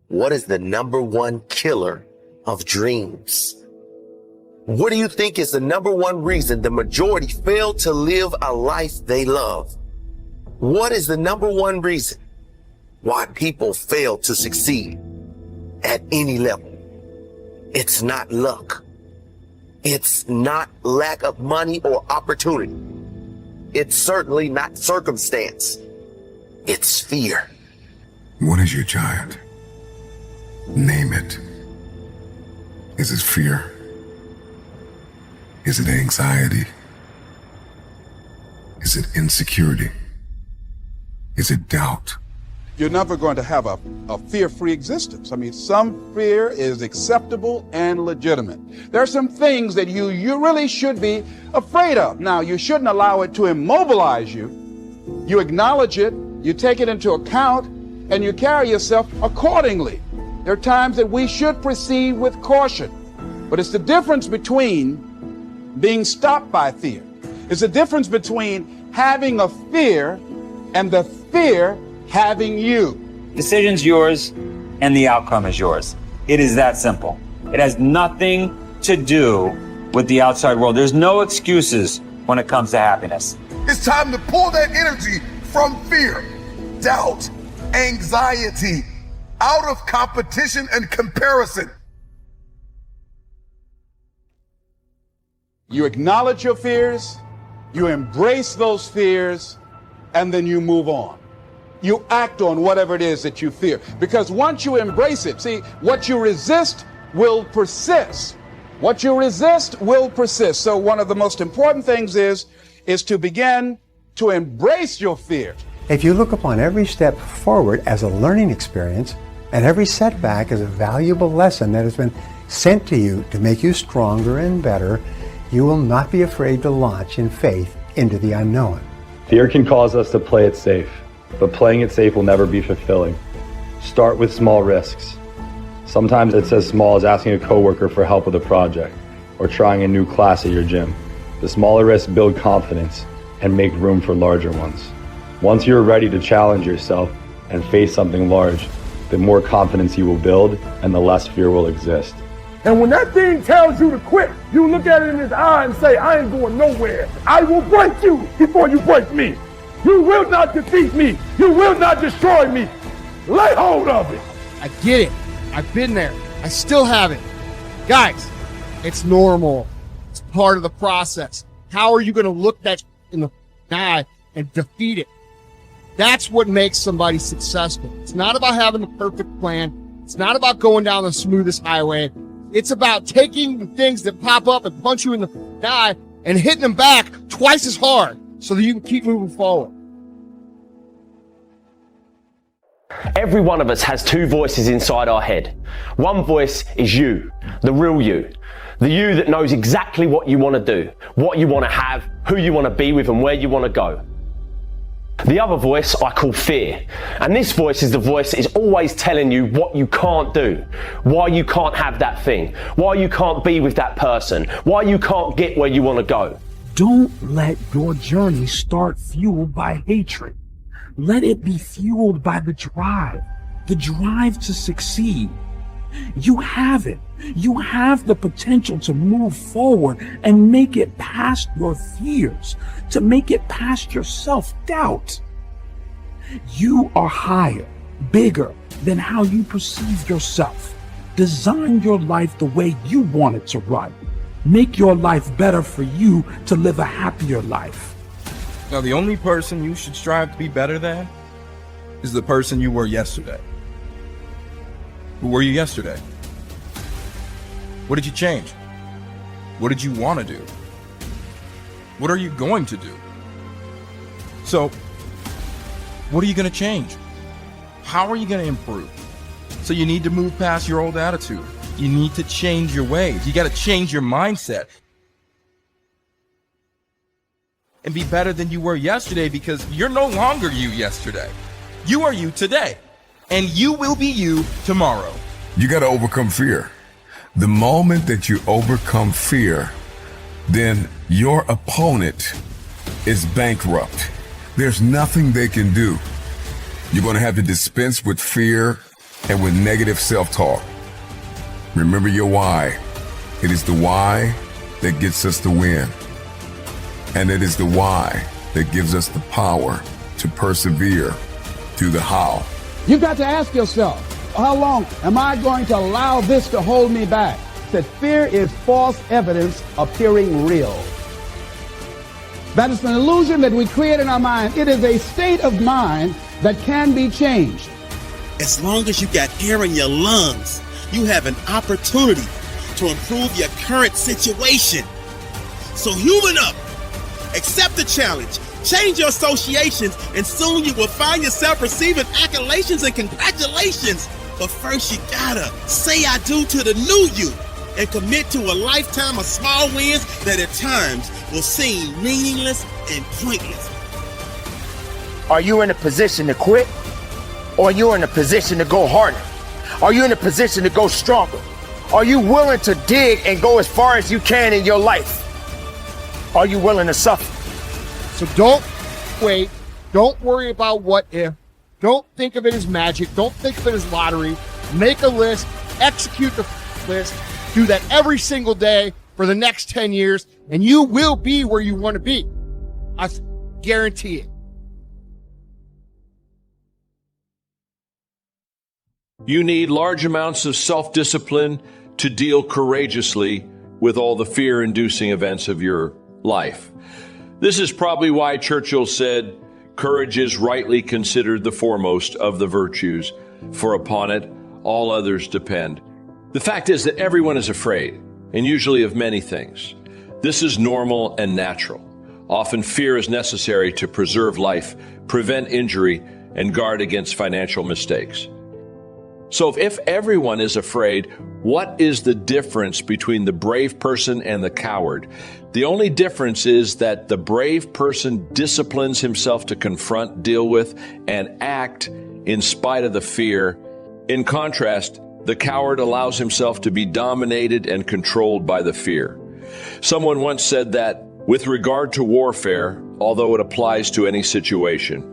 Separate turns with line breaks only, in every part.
What is the number one killer of dreams? What do you think is the number one reason the majority fail to live a life they love? What is the number one reason why people fail to succeed at any level? It's not luck. It's not lack of money or opportunity. It's certainly not circumstance. It's fear.
What is your giant? Name it. Is it fear? Is it anxiety? Is it insecurity? Is it doubt?
You're never going to have a fear-free existence. I mean, some fear is acceptable and legitimate. There are some things that you really should be afraid of. Now, you shouldn't allow it to immobilize you. You acknowledge it, you take it into account, and you carry yourself accordingly. There are times that we should proceed with caution, but it's the difference between being stopped by fear. It's the difference between having a fear and the fear having you.
Decision's yours and the outcome is yours. It is that simple. It has nothing to do with the outside world. There's no excuses when it comes to happiness.
It's time to pull that energy from fear, doubt, anxiety, out of competition and comparison.
You acknowledge your fears, you embrace those fears, and then you move on. You act on whatever it is that you fear. Because once you embrace it, see, what you resist will persist. What you resist will persist. So one of the most important things is to begin to embrace your fear.
If you look upon every step forward as a learning experience and every setback as a valuable lesson that has been sent to you to make you stronger and better, you will not be afraid to launch in faith into the unknown.
Fear can cause us to play it safe, but playing it safe will never be fulfilling. Start with small risks. Sometimes it's as small as asking a coworker for help with a project or trying a new class at your gym. The smaller risks build confidence and make room for larger ones. Once you're ready to challenge yourself and face something large, the more confidence you will build and the less fear will exist.
And when that thing tells you to quit, you look at it in his eye and say, I ain't going nowhere. I will break you before you break me. You will not defeat me. You will not destroy me. Lay hold of it.
I get it. I've been there. I still have it. Guys, it's normal. It's part of the process. How are you going to look that in the eye and defeat it? That's what makes somebody successful. It's not about having the perfect plan. It's not about going down the smoothest highway. It's about taking the things that pop up and punch you in the eye and hitting them back twice as hard so that you can keep moving forward.
Every one of us has two voices inside our head. One voice is you, the real you. The you that knows exactly what you want to do, what you want to have, who you want to be with, and where you want to go. The other voice I call fear. And this voice is the voice that is always telling you what you can't do, why you can't have that thing, why you can't be with that person, why you can't get where you want to go.
Don't let your journey start fueled by hatred. Let it be fueled by the drive to succeed. You have it. You have the potential to move forward and make it past your fears, to make it past your self-doubt. You are higher, bigger than how you perceive yourself. Design your life the way you want it to run. Make your life better for you to live a happier life.
Now, the only person you should strive to be better than is the person you were yesterday. Who were you yesterday? What did you change? What did you want to do? What are you going to do? So, what are you going to change? How are you going to improve? So you need to move past your old attitude. You need to change your ways. You got to change your mindset and be better than you were yesterday, because you're no longer you yesterday. You are you today, and you will be you tomorrow.
You got to overcome fear. The moment that you overcome fear, then your opponent is bankrupt. There's nothing they can do. You're going to have to dispense with fear and with negative self-talk. Remember your why. It is the why that gets us the win. And it is the why that gives us the power to persevere through the how.
You've got to ask yourself, how long am I going to allow this to hold me back? That fear is false evidence appearing real. That is an illusion that we create in our mind. It is a state of mind that can be changed.
As long as you got air in your lungs, you have an opportunity to improve your current situation. So human up, accept the challenge, change your associations, and soon you will find yourself receiving accolades and congratulations. But first you gotta say I do to the new you and commit to a lifetime of small wins that at times will seem meaningless and pointless.
Are you in a position to quit? Or are you in a position to go harder? Are you in a position to go stronger? Are you willing to dig and go as far as you can in your life? Are you willing to suffer?
So don't wait. Don't worry about what if. Don't think of it as magic. Don't think of it as lottery. Make a list. Execute the list. Do that every single day for the next 10 years, and you will be where you want to be. I guarantee it.
You need large amounts of self-discipline to deal courageously with all the fear-inducing events of your life. This is probably why Churchill said, "Courage is rightly considered the foremost of the virtues, for upon it all others depend." The fact is that everyone is afraid, and usually of many things. This is normal and natural. Often fear is necessary to preserve life, prevent injury, and guard against financial mistakes. So if everyone is afraid, what is the difference between the brave person and the coward? The only difference is that the brave person disciplines himself to confront, deal with, and act in spite of the fear. In contrast, the coward allows himself to be dominated and controlled by the fear. Someone once said that with regard to warfare, although it applies to any situation,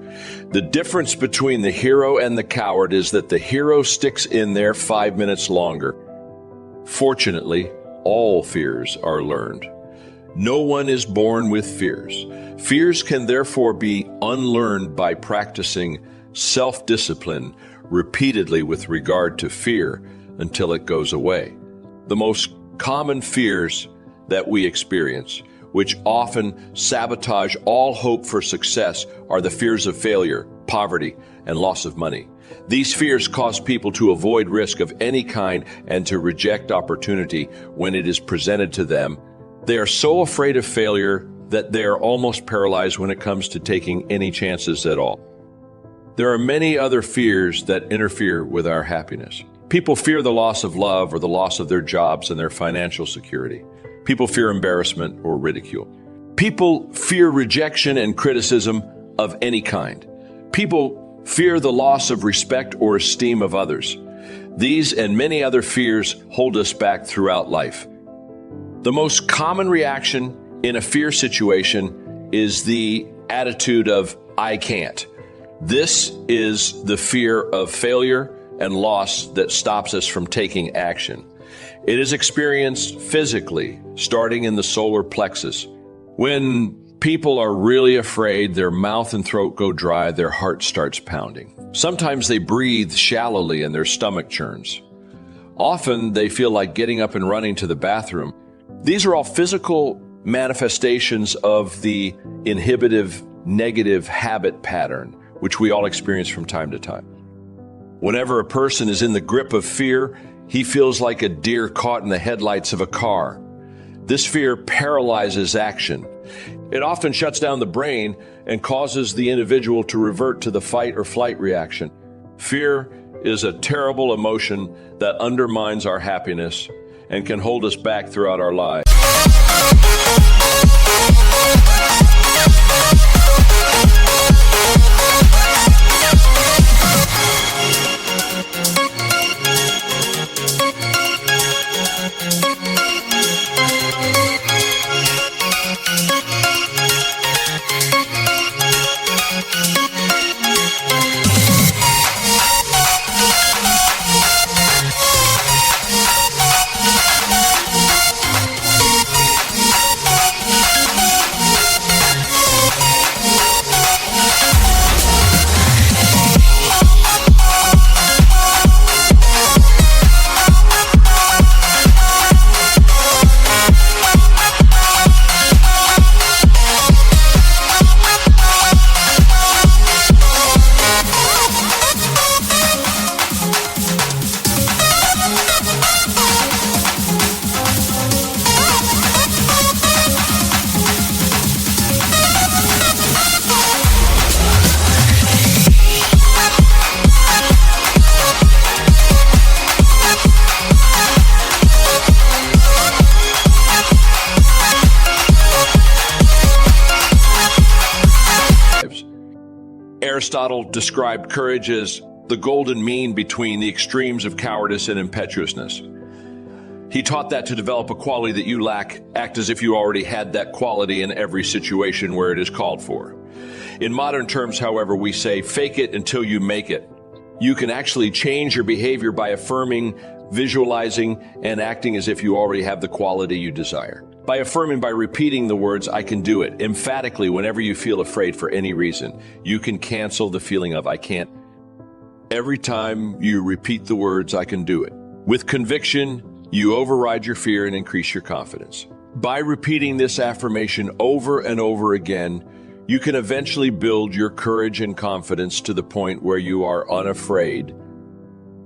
the difference between the hero and the coward is that the hero sticks in there 5 minutes longer. Fortunately, all fears are learned. No one is born with fears. Fears can therefore be unlearned by practicing self-discipline repeatedly with regard to fear until it goes away. The most common fears that we experience, which often sabotage all hope for success, are the fears of failure, poverty, and loss of money. These fears cause people to avoid risk of any kind and to reject opportunity when it is presented to them. They are so afraid of failure that they are almost paralyzed when it comes to taking any chances at all. There are many other fears that interfere with our happiness. People fear the loss of love or the loss of their jobs and their financial security. People fear embarrassment or ridicule. People fear rejection and criticism of any kind. People fear the loss of respect or esteem of others. These and many other fears hold us back throughout life. The most common reaction in a fear situation is the attitude of, "I can't." This is the fear of failure and loss that stops us from taking action. It is experienced physically, starting in the solar plexus. When people are really afraid, their mouth and throat go dry, their heart starts pounding. Sometimes they breathe shallowly and their stomach churns. Often they feel like getting up and running to the bathroom. These are all physical manifestations of the inhibitive, negative habit pattern, which we all experience from time to time. Whenever a person is in the grip of fear, he feels like a deer caught in the headlights of a car. This fear paralyzes action. It often shuts down the brain and causes the individual to revert to the fight or flight reaction. Fear is a terrible emotion that undermines our happiness and can hold us back throughout our lives. Aristotle described courage as the golden mean between the extremes of cowardice and impetuousness. He taught that to develop a quality that you lack, act as if you already had that quality in every situation where it is called for. In modern terms, however, we say fake it until you make it. You can actually change your behavior by affirming, visualizing, and acting as if you already have the quality you desire. By affirming, by repeating the words, I can do it, emphatically whenever you feel afraid for any reason, you can cancel the feeling of I can't. Every time you repeat the words, I can do it. With conviction, you override your fear and increase your confidence. By repeating this affirmation over and over again, you can eventually build your courage and confidence to the point where you are unafraid.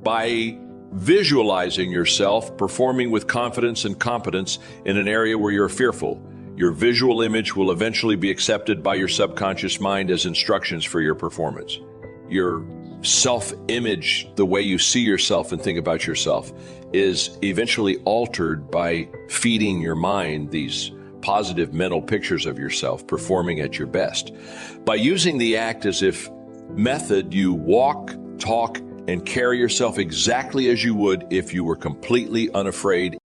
By visualizing yourself performing with confidence and competence in an area where you're fearful, your visual image will eventually be accepted by your subconscious mind as instructions for your performance. Your self-image, the way you see yourself and think about yourself, is eventually altered by feeding your mind these positive mental pictures of yourself performing at your best. By using the act as if method, you walk, talk, and carry yourself exactly as you would if you were completely unafraid.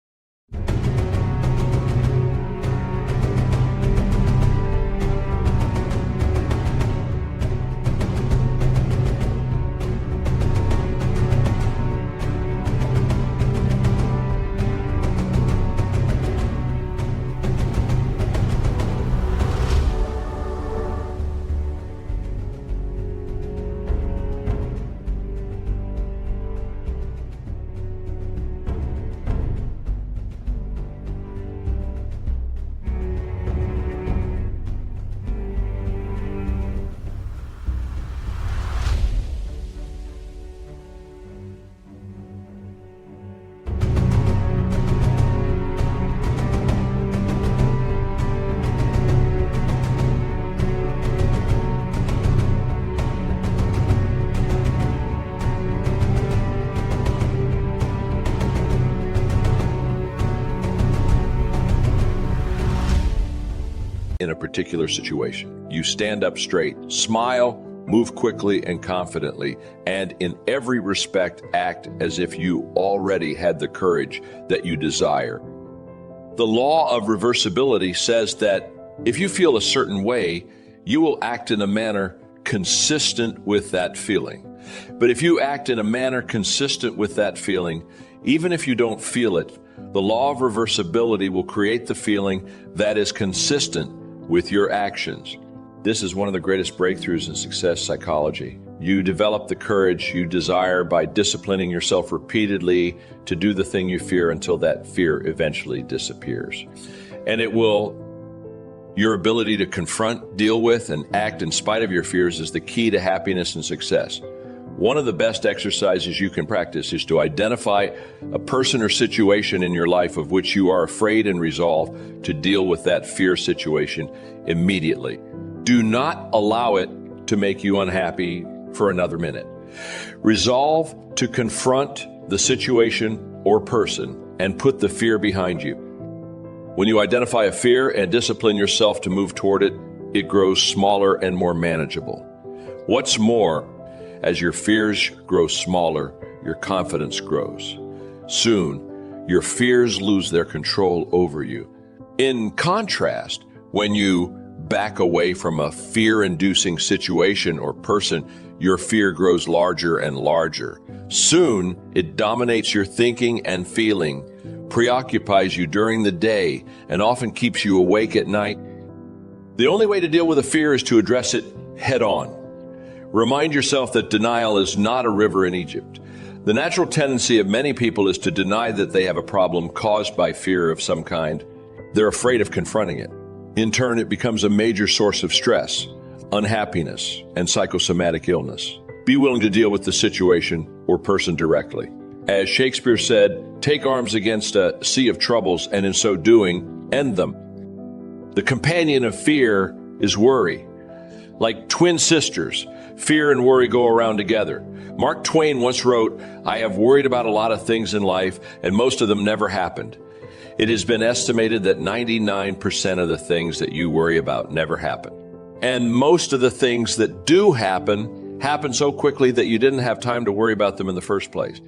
In a particular situation, you stand up straight, smile, move quickly and confidently, and in every respect act as if you already had the courage that you desire. The law of reversibility says that if you feel a certain way, you will act in a manner consistent with that feeling. But if you act in a manner consistent with that feeling, even if you don't feel it, the law of reversibility will create the feeling that is consistent with your actions. This is one of the greatest breakthroughs in success psychology. You develop the courage you desire by disciplining yourself repeatedly to do the thing you fear until that fear eventually disappears. And your ability to confront, deal with, and act in spite of your fears is the key to happiness and success. One of the best exercises you can practice is to identify a person or situation in your life of which you are afraid and resolve to deal with that fear situation immediately. Do not allow it to make you unhappy for another minute. Resolve to confront the situation or person and put the fear behind you. When you identify a fear and discipline yourself to move toward it, it grows smaller and more manageable. What's more, as your fears grow smaller, your confidence grows. Soon, your fears lose their control over you. In contrast, when you back away from a fear-inducing situation or person, your fear grows larger and larger. Soon, it dominates your thinking and feeling, preoccupies you during the day, and often keeps you awake at night. The only way to deal with a fear is to address it head on. Remind yourself that denial is not a river in Egypt. The natural tendency of many people is to deny that they have a problem caused by fear of some kind. They're afraid of confronting it. In turn, it becomes a major source of stress, unhappiness, and psychosomatic illness. Be willing to deal with the situation or person directly. As Shakespeare said, take arms against a sea of troubles, and in so doing, end them. The companion of fear is worry. Like twin sisters, fear and worry go around together. Mark Twain once wrote, I have worried about a lot of things in life, and most of them never happened. It has been estimated that 99% of the things that you worry about never happen. And most of the things that do happen happened so quickly that you didn't have time to worry about them in the first place.